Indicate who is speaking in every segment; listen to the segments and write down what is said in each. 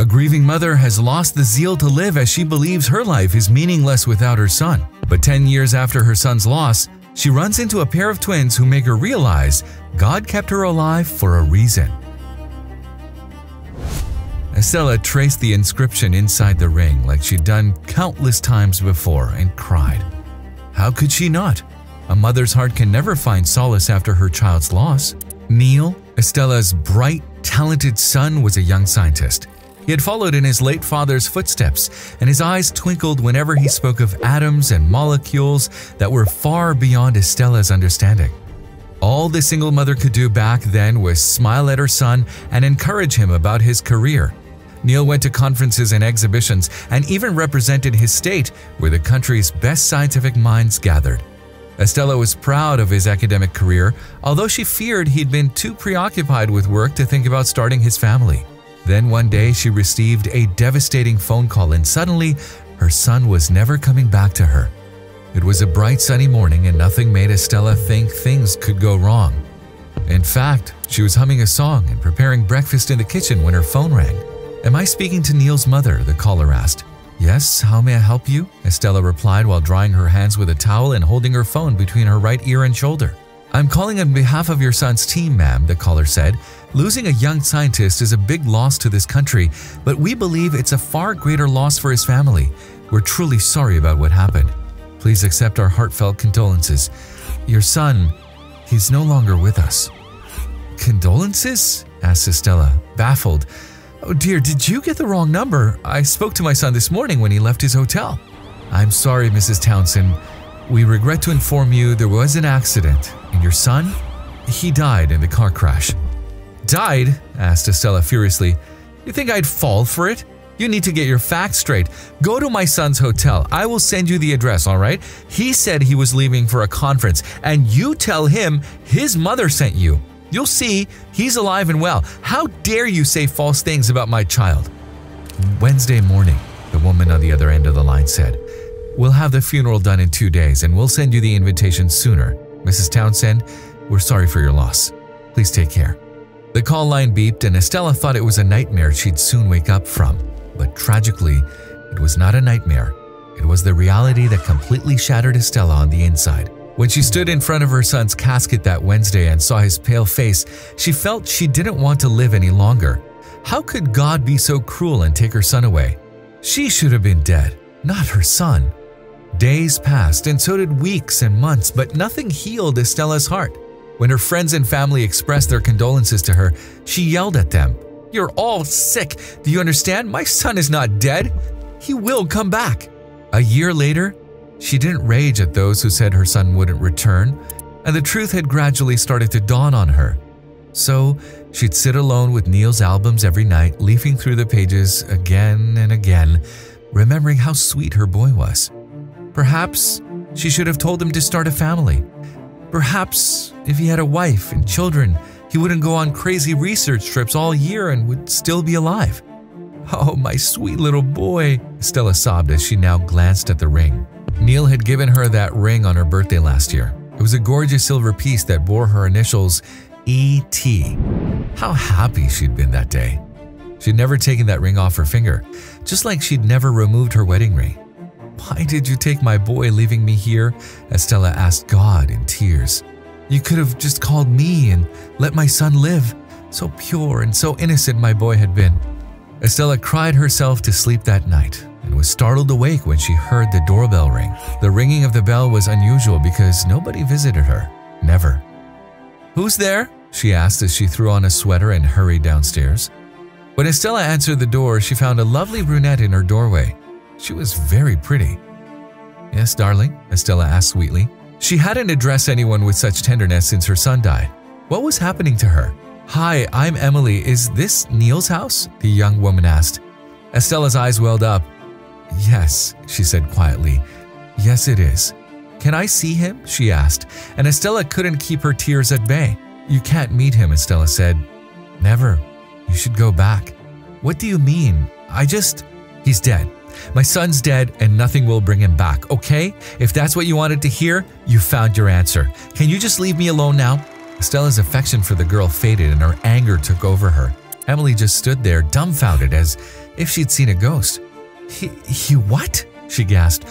Speaker 1: A grieving mother has lost the zeal to live as she believes her life is meaningless without her son. But 10 years after her son's loss, she runs into a pair of twins who make her realize God kept her alive for a reason. Estella traced the inscription inside the ring like she'd done countless times before and cried. How could she not? A mother's heart can never find solace after her child's loss. Neil, Estella's bright, talented son, was a young scientist. He had followed in his late father's footsteps, and his eyes twinkled whenever he spoke of atoms and molecules that were far beyond Estella's understanding. All the single mother could do back then was smile at her son and encourage him about his career. Neil went to conferences and exhibitions and even represented his state where the country's best scientific minds gathered. Estella was proud of his academic career, although she feared he'd been too preoccupied with work to think about starting his family. Then one day she received a devastating phone call and suddenly her son was never coming back to her. It was a bright sunny morning and nothing made Estella think things could go wrong. In fact, she was humming a song and preparing breakfast in the kitchen when her phone rang. "Am I speaking to Neil's mother?" the caller asked. "Yes, how may I help you?" Estella replied while drying her hands with a towel and holding her phone between her right ear and shoulder. "I'm calling on behalf of your son's team, ma'am," the caller said. "Losing a young scientist is a big loss to this country, but we believe it's a far greater loss for his family. We're truly sorry about what happened. Please accept our heartfelt condolences. Your son, he's no longer with us." "Condolences?" asked Estella, baffled. "Oh dear, did you get the wrong number? I spoke to my son this morning when he left his hotel." "I'm sorry, Mrs. Townsend. We regret to inform you there was an accident, and your son, he died in the car crash." "Died?" asked Estella furiously. "You think I'd fall for it? You need to get your facts straight. Go to my son's hotel. I will send you the address, all right? He said he was leaving for a conference, and you tell him his mother sent you. You'll see he's alive and well. How dare you say false things about my child?" "Wednesday morning," the woman on the other end of the line said. "We'll have the funeral done in 2 days and we'll send you the invitation sooner. Mrs. Townsend, we're sorry for your loss. Please take care." The call line beeped and Estella thought it was a nightmare she'd soon wake up from. But tragically, it was not a nightmare. It was the reality that completely shattered Estella on the inside. When she stood in front of her son's casket that Wednesday and saw his pale face, she felt she didn't want to live any longer. How could God be so cruel and take her son away? She should have been dead, not her son. Days passed and so did weeks and months, but nothing healed Estella's heart. When her friends and family expressed their condolences to her, she yelled at them. "You're all sick. Do you understand? My son is not dead. He will come back." A year later, she didn't rage at those who said her son wouldn't return, and the truth had gradually started to dawn on her. So she'd sit alone with Neil's albums every night, leafing through the pages again and again, remembering how sweet her boy was. Perhaps she should have told him to start a family. Perhaps if he had a wife and children, he wouldn't go on crazy research trips all year and would still be alive. "Oh, my sweet little boy," Estella sobbed as she now glanced at the ring. Neil had given her that ring on her birthday last year. It was a gorgeous silver piece that bore her initials, E.T. How happy she'd been that day. She'd never taken that ring off her finger, just like she'd never removed her wedding ring. "Why did you take my boy, leaving me here?" Estella asked God in tears. "You could have just called me and let my son live. So pure and so innocent my boy had been." Estella cried herself to sleep that night and was startled awake when she heard the doorbell ring. The ringing of the bell was unusual because nobody visited her. Never. "Who's there?" she asked as she threw on a sweater and hurried downstairs. When Estella answered the door, she found a lovely brunette in her doorway. She was very pretty. "Yes, darling?" Estella asked sweetly. She hadn't addressed anyone with such tenderness since her son died. What was happening to her? "Hi, I'm Emily. Is this Neil's house?" the young woman asked. Estella's eyes welled up. "Yes," she said quietly. "Yes, it is." "Can I see him?" she asked, and Estella couldn't keep her tears at bay. "You can't meet him," Estella said. "Never. You should go back." "What do you mean? He's dead. My son's dead and nothing will bring him back, okay? If that's what you wanted to hear, you found your answer. Can you just leave me alone now?" Estella's affection for the girl faded and her anger took over her. Emily just stood there dumbfounded as if she'd seen a ghost. He what? She gasped.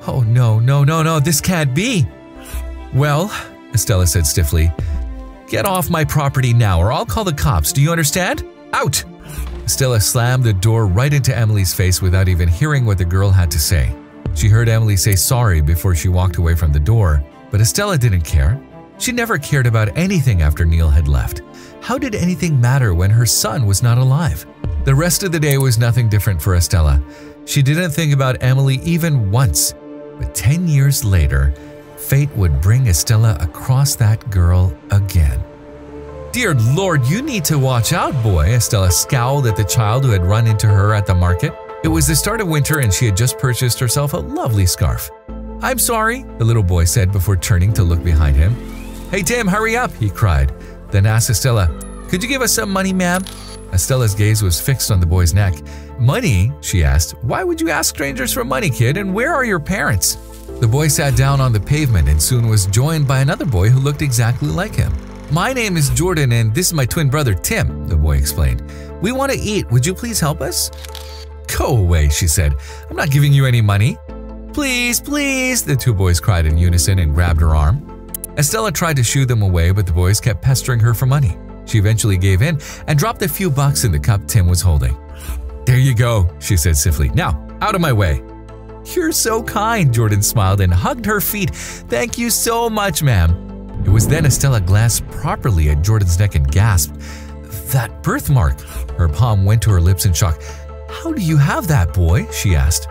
Speaker 1: Oh no, this can't be. Well, Estella said stiffly, get off my property now or I'll call the cops, do you understand? Out! Estella slammed the door right into Emily's face without even hearing what the girl had to say. She heard Emily say sorry before she walked away from the door, but Estella didn't care. She never cared about anything after Neil had left. How did anything matter when her son was not alive? The rest of the day was nothing different for Estella. She didn't think about Emily even once. But 10 years later, fate would bring Estella across that girl again. Dear Lord, you need to watch out, boy, Estella scowled at the child who had run into her at the market. It was the start of winter and she had just purchased herself a lovely scarf. I'm sorry, the little boy said before turning to look behind him. Hey Tim, hurry up, he cried, then asked Estella, could you give us some money, ma'am? Estella's gaze was fixed on the boy's neck. Money? She asked. Why would you ask strangers for money, kid, and where are your parents? The boy sat down on the pavement and soon was joined by another boy who looked exactly like him. My name is Jordan and this is my twin brother Tim, the boy explained. We want to eat, would you please help us? Go away, she said. I'm not giving you any money. Please, please, the two boys cried in unison and grabbed her arm. Estella tried to shoo them away, but the boys kept pestering her for money. She eventually gave in and dropped a few bucks in the cup Tim was holding. There you go, she said stiffly. Now, out of my way. You're so kind, Jordan smiled and hugged her feet. Thank you so much, ma'am. It was then Estella glanced properly at Jordan's neck and gasped. That birthmark. Her palm went to her lips in shock. How do you have that, boy? She asked.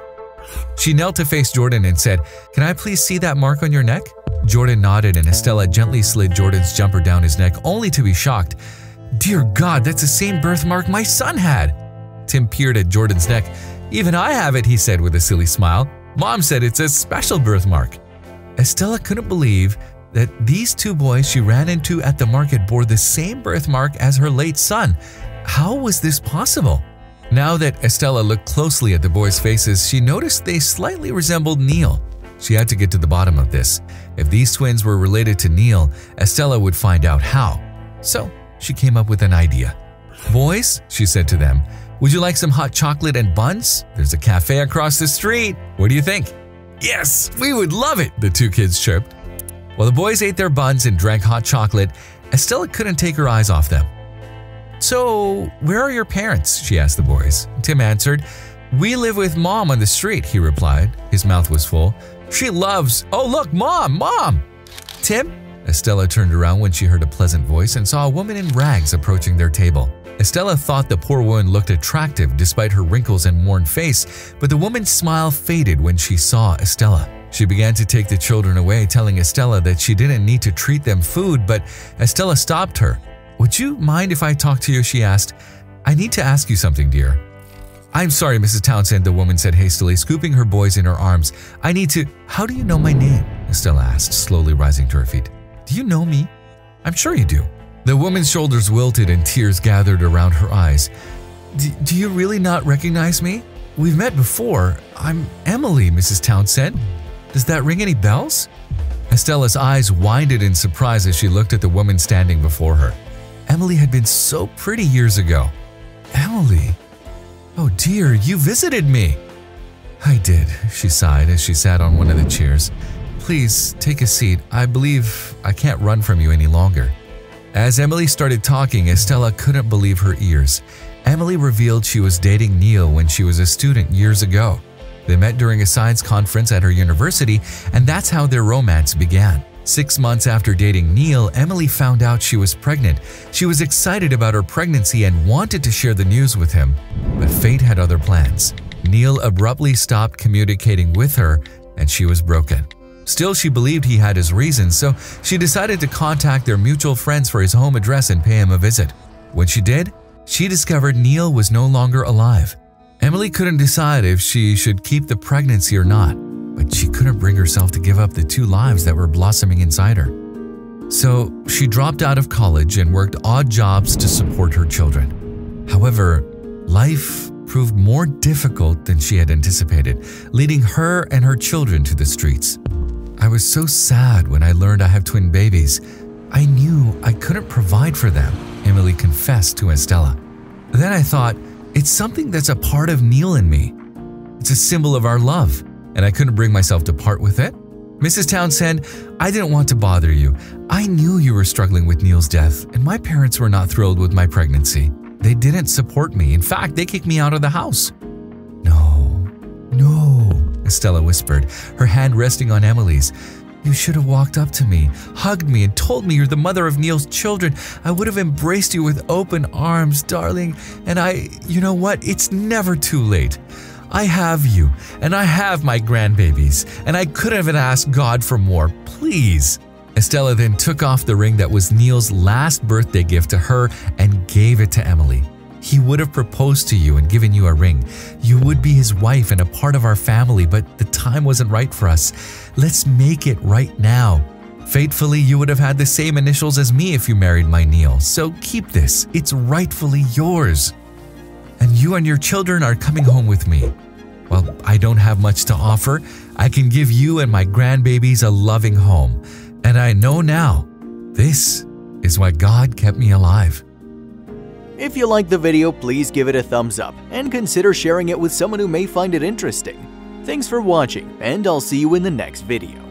Speaker 1: She knelt to face Jordan and said, Can I please see that mark on your neck? Jordan nodded and Estella gently slid Jordan's jumper down his neck only to be shocked. Dear God, that's the same birthmark my son had. Tim peered at Jordan's neck. Even I have it, he said with a silly smile. Mom said it's a special birthmark. Estella couldn't believe that these two boys she ran into at the market bore the same birthmark as her late son. How was this possible? Now that Estella looked closely at the boys' faces, she noticed they slightly resembled Neil. She had to get to the bottom of this. If these twins were related to Neil, Estella would find out how. So she came up with an idea. Boys, she said to them, would you like some hot chocolate and buns? There's a cafe across the street. What do you think? Yes, we would love it, the two kids chirped. While the boys ate their buns and drank hot chocolate, Estella couldn't take her eyes off them. So, where are your parents? She asked the boys. Tim answered, We live with Mom on the street, he replied. His mouth was full. She loves… Oh, look, Mom! Tim? Estella turned around when she heard a pleasant voice and saw a woman in rags approaching their table. Estella thought the poor woman looked attractive despite her wrinkles and worn face, but the woman's smile faded when she saw Estella. She began to take the children away, telling Estella that she didn't need to treat them food, but Estella stopped her. Would you mind if I talk to you? She asked. I need to ask you something, dear. I'm sorry, Mrs. Townsend, the woman said hastily, scooping her boys in her arms. I need to… How do you know my name? Estella asked, slowly rising to her feet. Do you know me? I'm sure you do. The woman's shoulders wilted and tears gathered around her eyes. Do you really not recognize me? We've met before. I'm Emily, Mrs. Townsend. Does that ring any bells? Estella's eyes widened in surprise as she looked at the woman standing before her. Emily had been so pretty years ago. Emily? Oh dear, you visited me. I did, she sighed as she sat on one of the chairs. Please, take a seat. I believe I can't run from you any longer. As Emily started talking, Estella couldn't believe her ears. Emily revealed she was dating Neil when she was a student years ago. They met during a science conference at her university, and that's how their romance began. 6 months after dating Neil, Emily found out she was pregnant. She was excited about her pregnancy and wanted to share the news with him. But fate had other plans. Neil abruptly stopped communicating with her, and she was broken. Still, she believed he had his reasons, so she decided to contact their mutual friends for his home address and pay him a visit. When she did, she discovered Neil was no longer alive. Emily couldn't decide if she should keep the pregnancy or not, but she couldn't bring herself to give up the 2 lives that were blossoming inside her. So she dropped out of college and worked odd jobs to support her children. However, life proved more difficult than she had anticipated, leading her and her children to the streets. I was so sad when I learned I have twin babies. I knew I couldn't provide for them, Emily confessed to Estella. Then I thought, It's something that's a part of Neil and me. It's a symbol of our love, and I couldn't bring myself to part with it. Mrs. Townsend, I didn't want to bother you. I knew you were struggling with Neil's death, and my parents were not thrilled with my pregnancy. They didn't support me. In fact, they kicked me out of the house. No, Estella whispered, her hand resting on Emily's. You should have walked up to me, hugged me, and told me you're the mother of Neil's children. I would have embraced you with open arms, darling. And you know what? It's never too late. I have you, and I have my grandbabies, and I couldn't have asked God for more. Please. Estella then took off the ring that was Neil's last birthday gift to her and gave it to Emily. He would have proposed to you and given you a ring. You would be his wife and a part of our family, but the time wasn't right for us. Let's make it right now. Fatefully, you would have had the same initials as me if you married my Neil, so keep this. It's rightfully yours. And you and your children are coming home with me. While I don't have much to offer, I can give you and my grandbabies a loving home. And I know now, this is why God kept me alive.
Speaker 2: If you liked the video, please give it a thumbs up and consider sharing it with someone who may find it interesting. Thanks for watching, and I'll see you in the next video.